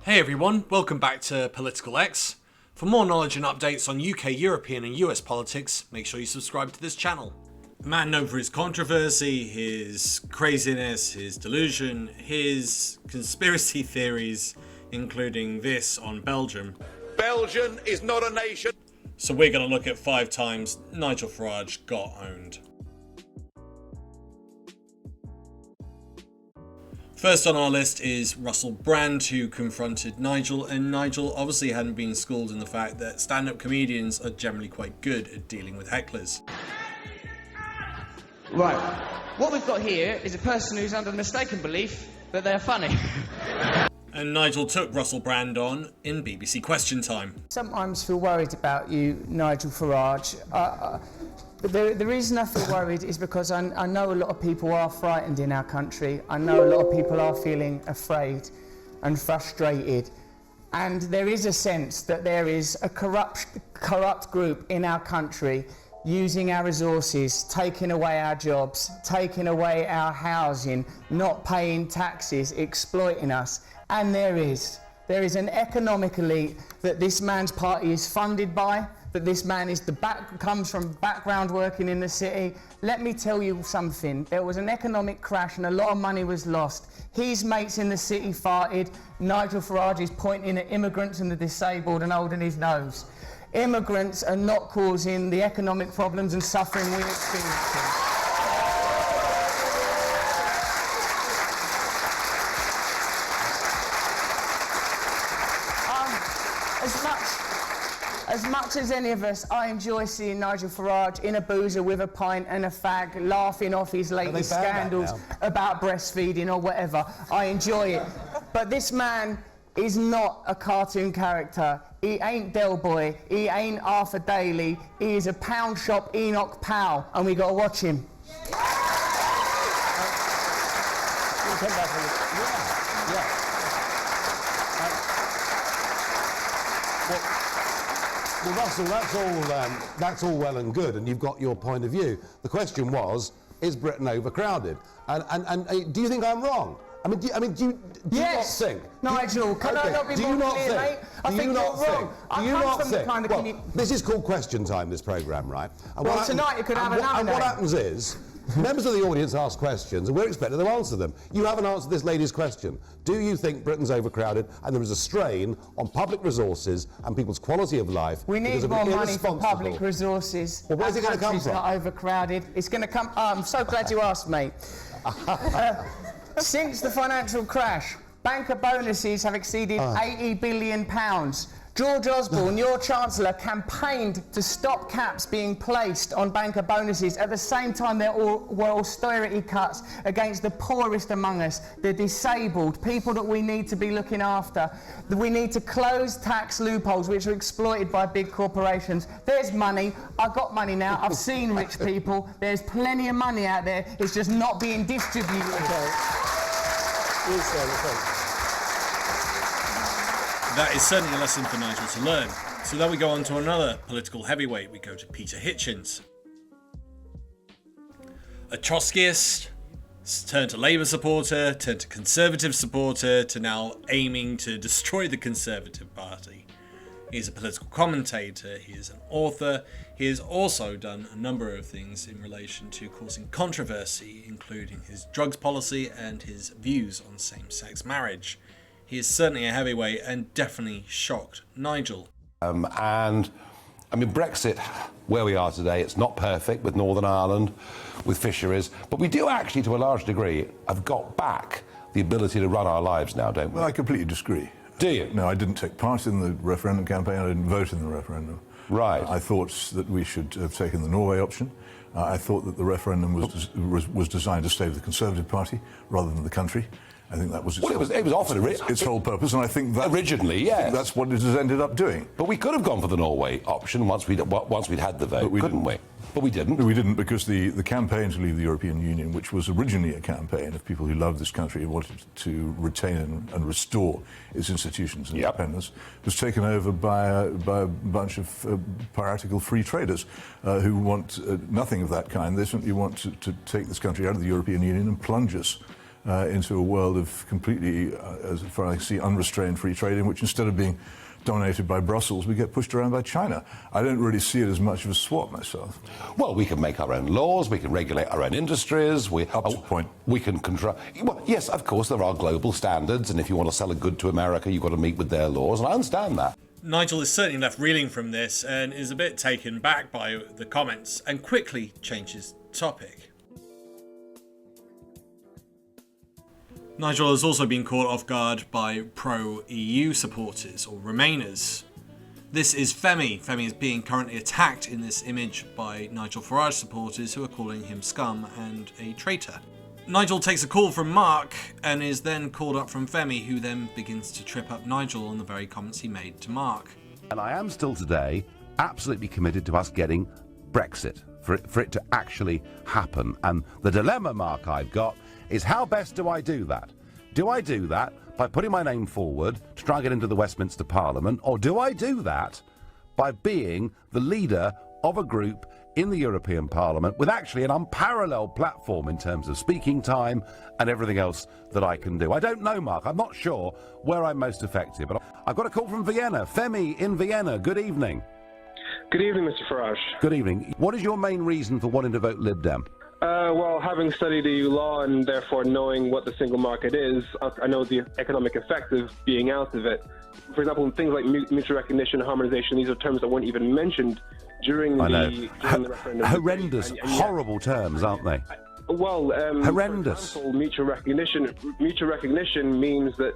Hey everyone, welcome back to Political X. For more knowledge and updates on UK, European and US politics, make sure you subscribe to this channel. A man known for his controversy, his craziness, his delusion, his conspiracy theories, including this on Belgium. Belgium is not a nation. So we're going to look at 5 times Nigel Farage got owned. First on our list is Russell Brand, who confronted Nigel, and Nigel obviously hadn't been schooled in the fact that stand-up comedians are generally quite good at dealing with hecklers. Right, what we've got here is a person who's under the mistaken belief that they're funny. And Nigel took Russell Brand on in BBC Question Time. Sometimes feel worried about you, Nigel Farage. The reason I feel worried is because I know a lot of people are frightened in our country. I know a lot of people are feeling afraid and frustrated. And there is a sense that there is a corrupt group in our country using our resources, taking away our jobs, taking away our housing, not paying taxes, exploiting us. And there is an economic elite that this man's party is funded by, that this man is comes from background working in the city. Let me tell you something. There was an economic crash and a lot of money was lost. His mates in the city farted. Nigel Farage is pointing at immigrants and the disabled and holding his nose. Immigrants are not causing the economic problems and suffering we experience. As much as any of us, I enjoy seeing Nigel Farage in a boozer with a pint and a fag, laughing off his latest scandals about breastfeeding or whatever. I enjoy it. But this man is not a cartoon character. He ain't Del Boy. He ain't Arthur Daly. He is a pound shop Enoch Powell, and we got to watch him. Well, Russell, that's all well and good, and you've got your point of view. The question was, is Britain overcrowded? And do you think I'm wrong? Do you yes. not think? Nigel, can I not be more clear, mate? I think you're wrong. I come from the kind of community... This is called Question Time, this programme, right? And well, tonight you could have another And what happens is, members of the audience ask questions, and we're expected to answer them. You haven't answered this lady's question. Do you think Britain's overcrowded and there is a strain on public resources and people's quality of life? We need more money for public resources. Well, where's it going to come from? Not overcrowded. It's going to come... I'm so glad you asked, mate. Since the financial crash, banker bonuses have exceeded £80 billion. George Osborne, your Chancellor, campaigned to stop caps being placed on banker bonuses. At the same time, there were austerity cuts against the poorest among us, the disabled, people that we need to be looking after. We need to close tax loopholes which are exploited by big corporations. There's money. I've got money now. I've seen rich people. There's plenty of money out there. It's just not being distributed. That is certainly a lesson for Nigel to learn. So then we go on to another political heavyweight. We go to Peter Hitchens. A Trotskyist, turned to Labour supporter, turned to Conservative supporter, to now aiming to destroy the Conservative Party. He's a political commentator, he is an author, he has also done a number of things in relation to causing controversy, including his drugs policy and his views on same-sex marriage. He is certainly a heavyweight and definitely shocked Nigel. Brexit, where we are today, it's not perfect with Northern Ireland, with fisheries, but we do actually, to a large degree, have got back the ability to run our lives now, don't we? Well, I completely disagree. Do you? No, I didn't take part in the referendum campaign. I didn't vote in the referendum. Right. I thought that we should have taken the Norway option. I thought that the referendum was designed to save the Conservative Party rather than the country. I think that was it was offered its whole purpose, and I think that originally, yes, that's what it has ended up doing. But we could have gone for the Norway option once we'd had the vote, couldn't we? But we didn't. We didn't, because the campaign to leave the European Union, which was originally a campaign of people who loved this country and wanted to retain and restore its institutions and independence, was taken over by a bunch of piratical free traders who want nothing of that kind. They simply want to take this country out of the European Union and plunge us into a world of completely, as far as I see, unrestrained free trade, in which instead of being dominated by Brussels, we get pushed around by China. I don't really see it as much of a swap myself. Well, we can make our own laws, we can regulate our own industries, Up to a point. We can control... Well, yes, of course, there are global standards, and if you want to sell a good to America, you've got to meet with their laws, and I understand that. Nigel is certainly left reeling from this and is a bit taken back by the comments and quickly changes topic. Nigel has also been caught off guard by pro-EU supporters, or Remainers. This is Femi. Femi is being currently attacked in this image by Nigel Farage supporters who are calling him scum and a traitor. Nigel takes a call from Mark and is then called up from Femi, who then begins to trip up Nigel on the very comments he made to Mark. And I am still today absolutely committed to us getting Brexit, for it to actually happen. And the dilemma, Mark, I've got is how best do I do that? Do I do that by putting my name forward to try and get into the Westminster Parliament, or do I do that by being the leader of a group in the European Parliament with actually an unparalleled platform in terms of speaking time and everything else that I can do? I don't know, Mark. I'm not sure where I'm most effective, but I've got a call from Vienna. Femi in Vienna, good evening. Good evening, Mr. Farage. Good evening. What is your main reason for wanting to vote Lib Dem? Well, having studied EU law and therefore knowing what the single market is, I know the economic effect of being out of it. For example, things like mutual recognition, harmonization, these are terms that weren't even mentioned during the referendum. Horrendous, horrible terms, aren't they? Well, horrendous. For example, mutual recognition means that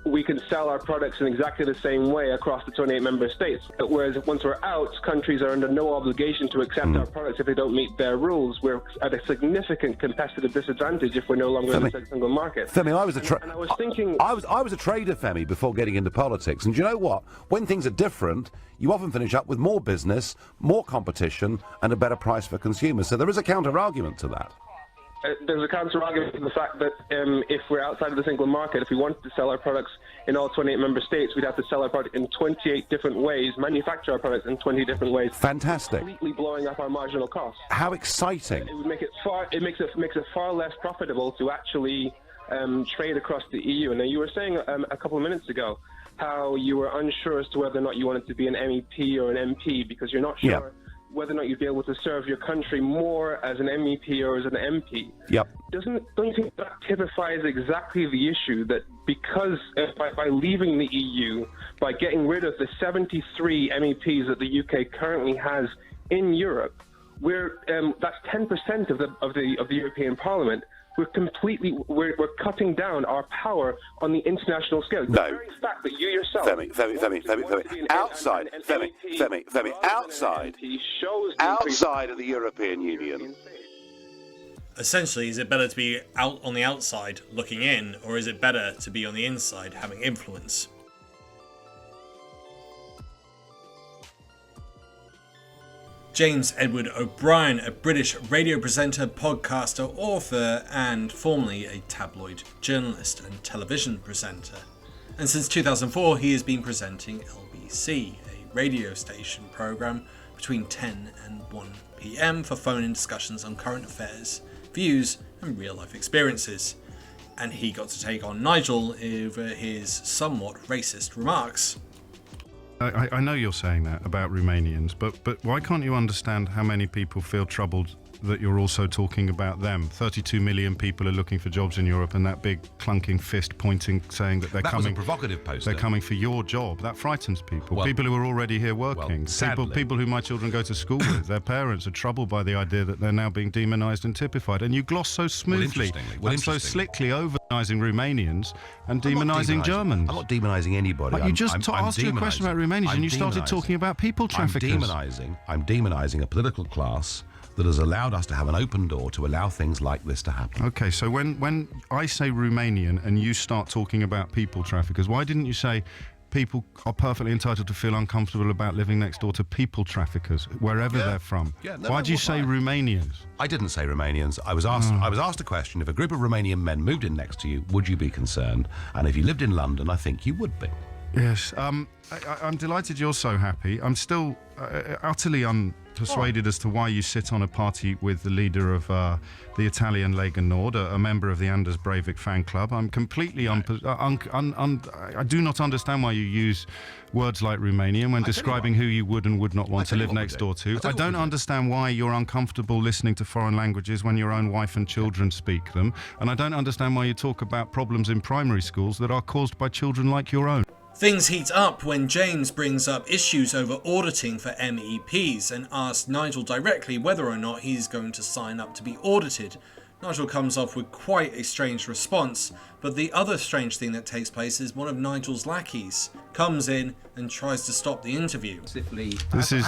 we can sell our products in exactly the same way across the 28 member states. Whereas once we're out, countries are under no obligation to accept our products if they don't meet their rules. We're at a significant competitive disadvantage if we're no longer in the single market. Femi, I was I was thinking... I was a trader, Femi, before getting into politics. And do you know what? When things are different, you often finish up with more business, more competition, and a better price for consumers. So there is a counter-argument to that. There's a counter-argument to the fact that if we're outside of the single market, if we wanted to sell our products in all 28 member states, we'd have to sell our product in 28 different ways, manufacture our products in 20 different ways. Fantastic. Completely blowing up our marginal costs. How exciting. It would make it makes it far less profitable to actually trade across the EU. And now you were saying a couple of minutes ago how you were unsure as to whether or not you wanted to be an MEP or an MP because you're not sure whether or not you'd be able to serve your country more as an MEP or as an MP. Yep. Don't you think that typifies exactly the issue that because by leaving the EU, by getting rid of the 73 MEPs that the UK currently has in Europe, that's 10% of the European Parliament. We're cutting down our power on the international scale. No. The very fact that you yourself... Femi, outside, Femi, outside of the European Union. Essentially, is it better to be out on the outside looking in, or is it better to be on the inside having influence? James Edward O'Brien, a British radio presenter, podcaster, author, and formerly a tabloid journalist and television presenter. And since 2004, he has been presenting LBC, a radio station programme between 10 and 1 PM for phone-in discussions on current affairs, views, and real-life experiences. And he got to take on Nigel over his somewhat racist remarks. I know you're saying that about Romanians, but why can't you understand how many people feel troubled that you're also talking about them? 32 million people are looking for jobs in Europe, and that big clunking fist pointing, saying that they're coming. That was a provocative post. They're coming for your job. That frightens people. Well, people who are already here working. People who my children go to school with. Their parents are troubled by the idea that they're now being demonised and typified. And you gloss so smoothly and so slickly over demonising Romanians and demonising Germans. I'm not demonising anybody. Like you just asked you a question about Romanians and you started talking about people traffickers. I'm demonising a political class that has allowed us to have an open door to allow things like this to happen. Okay, so when I say Romanian and you start talking about people traffickers, why didn't you say people are perfectly entitled to feel uncomfortable about living next door to people traffickers, wherever they're from? Why do you say Romanians? I didn't say Romanians. I was asked a question. If a group of Romanian men moved in next to you, would you be concerned? And if you lived in London, I think you would be. Yes, I'm delighted you're so happy. I'm still utterly unpersuaded as to why you sit on a party with the leader of the Italian Lega Nord, a member of the Anders Breivik fan club. I'm completely I do not understand why you use words like Romanian when describing who you would and would not want to live next door to. I don't understand why you're uncomfortable listening to foreign languages when your own wife and children speak them. And I don't understand why you talk about problems in primary schools that are caused by children like your own. Things heat up when James brings up issues over auditing for MEPs and asks Nigel directly whether or not he's going to sign up to be audited. Nigel comes off with quite a strange response, but the other strange thing that takes place is one of Nigel's lackeys comes in and tries to stop the interview. This is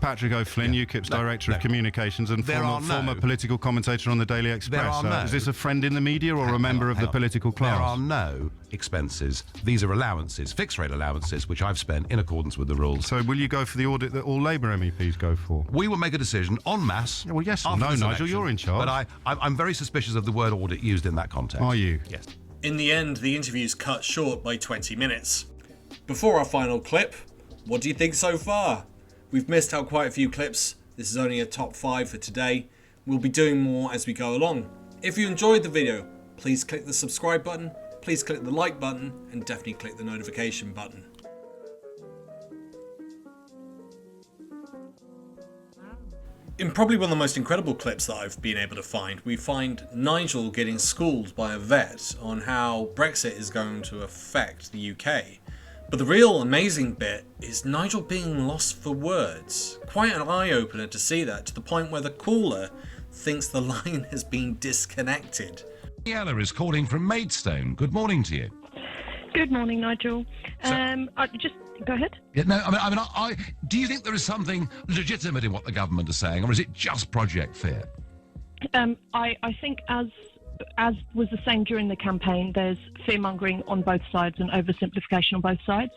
Patrick O'Flynn, UKIP's Director of Communications and former political commentator on the Daily Express. Is this a friend in the media or a member of the political class? There are no expenses. These are allowances, fixed-rate allowances, which I've spent in accordance with the rules. So will you go for the audit that all Labour MEPs go for? We will make a decision en masse. Well, yes or no, Nigel, you're in charge. But I'm very suspicious of the word audit used in that context. Are you? Yes. In the end, the interview's cut short by 20 minutes. Before our final clip, what do you think so far? We've missed out quite a few clips. This is only a top 5 for today. We'll be doing more as we go along. If you enjoyed the video, please click the subscribe button, please click the like button, and definitely click the notification button. In probably one of the most incredible clips that I've been able to find, we find Nigel getting schooled by a vet on how Brexit is going to affect the UK. But the real amazing bit is Nigel being lost for words. Quite an eye-opener to see that, to the point where the caller thinks the line has been disconnected. Daniella is calling from Maidstone. Good morning to you. Good morning, Nigel. Just go ahead. Yeah, no, do you think there is something legitimate in what the government is saying, or is it just Project Fear? I think as was the same during the campaign, there's fear-mongering on both sides and oversimplification on both sides.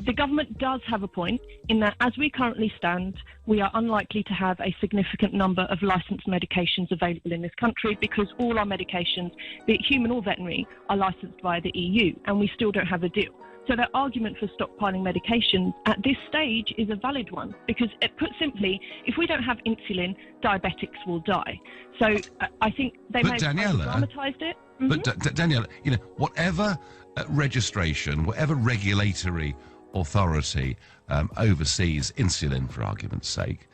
The government does have a point in that as we currently stand, we are unlikely to have a significant number of licensed medications available in this country because all our medications, be it human or veterinary, are licensed by the EU, and we still don't have a deal. So their argument for stockpiling medications at this stage is a valid one because, put simply, if we don't have insulin, diabetics will die. So I think they may have dramatized it. But Daniella, whatever registration, whatever regulatory authority oversees insulin, for argument's sake,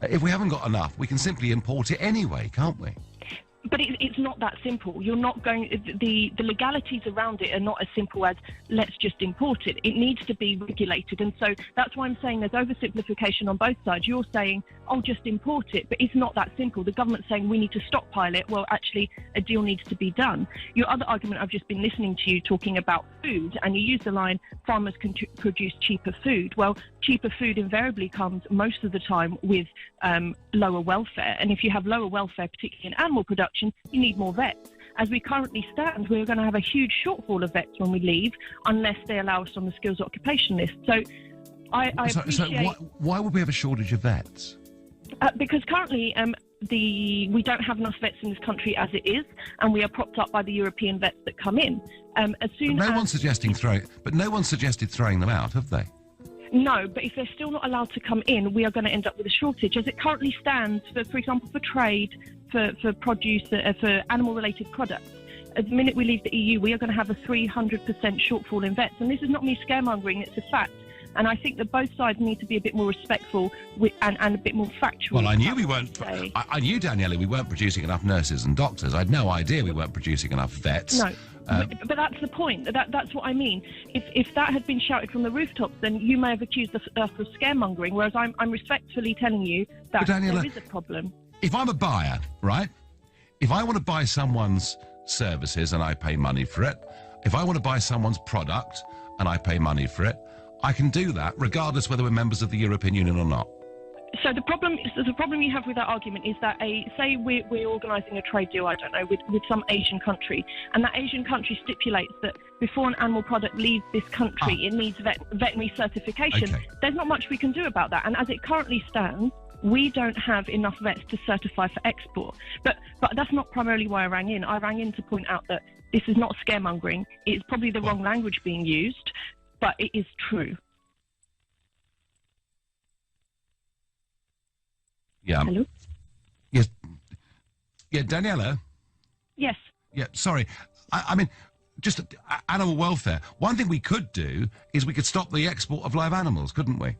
if we haven't got enough, we can simply import it anyway, can't we? But it's not that simple. You're not going. The legalities around it are not as simple as let's just import it. It needs to be regulated, and so that's why I'm saying there's oversimplification on both sides. You're saying, "Oh, just import it," but it's not that simple. The government's saying we need to stockpile it. Well, actually, a deal needs to be done. Your other argument, I've just been listening to you talking about food, and you use the line, "Farmers can produce cheaper food." Well, cheaper food invariably comes most of the time with lower welfare, and if you have lower welfare, particularly in animal production, you need more vets. As we currently stand, we're going to have a huge shortfall of vets when we leave, unless they allow us on the skills occupation list. So I appreciate... So why would we have a shortage of vets? Because currently we don't have enough vets in this country as it is, and we are propped up by the European vets that come in. No one's suggested throwing them out, have they? No, but if they're still not allowed to come in, we are going to end up with a shortage. As it currently stands, for example, for trade, for produce, for animal-related products, at the minute we leave the EU, we are going to have a 300% shortfall in vets. And this is not me scaremongering, it's a fact. And I think that both sides need to be a bit more respectful and a bit more factual. Well, I knew we weren't. I knew, Daniella, we weren't producing enough nurses and doctors. I had no idea we weren't producing enough vets. No. But that's the point. That's what I mean. If that had been shouted from the rooftops, then you may have accused us of scaremongering, whereas I'm respectfully telling you that Daniella, there is a problem. If I'm a buyer, right? If I want to buy someone's services and I pay money for it, if I want to buy someone's product and I pay money for it, I can do that regardless whether we're members of the European Union or not. So the problem you have with that argument is that say we're organising a trade deal, I don't know, with some Asian country, and that Asian country stipulates that before an animal product leaves this country, it needs veterinary certification. Okay. There's not much we can do about that, and as it currently stands, we don't have enough vets to certify for export. But that's not primarily why I rang in. I rang in to point out that this is not scaremongering. It's probably the wrong language being used. but it is true. Yeah. Hello? Yes. Yeah, Daniella? Yes. Yeah, sorry. I mean, just animal welfare. One thing we could do is we could stop the export of live animals, couldn't we?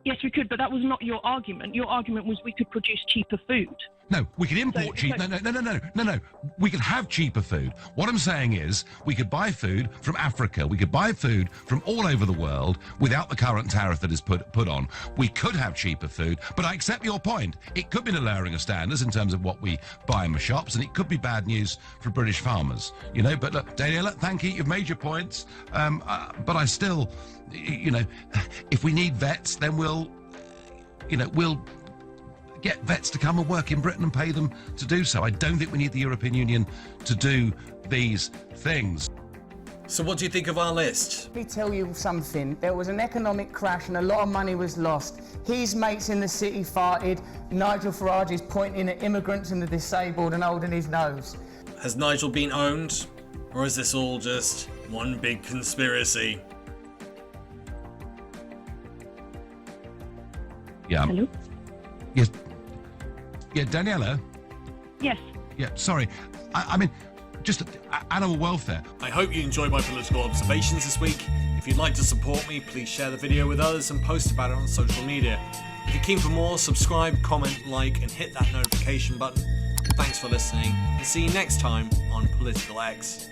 Yes, we could, but that was not your argument. Your argument was we could produce cheaper food. No, we could import cheap. No. We could have cheaper food. What I'm saying is, we could buy food from Africa. We could buy food from all over the world without the current tariff that is put on. We could have cheaper food, but I accept your point. It could be a lowering of standards in terms of what we buy in the shops, and it could be bad news for British farmers. You know, but look, Daniella, thank you. You've made your points. But I still, you know, if we need vets, then we'll get vets to come and work in Britain and pay them to do so. I don't think we need the European Union to do these things. So what do you think of our list? Let me tell you something. There was an economic crash and a lot of money was lost. His mates in the city farted. Nigel Farage is pointing at immigrants and the disabled and holding his nose. Has Nigel been owned? Or is this all just one big conspiracy? Yeah. Hello? Yes. Yeah, Daniella? Yes. Yeah, sorry. I mean, just animal welfare. I hope you enjoyed my political observations this week. If you'd like to support me, please share the video with others and post about it on social media. If you're keen for more, subscribe, comment, like, and hit that notification button. Thanks for listening, and see you next time on Political X.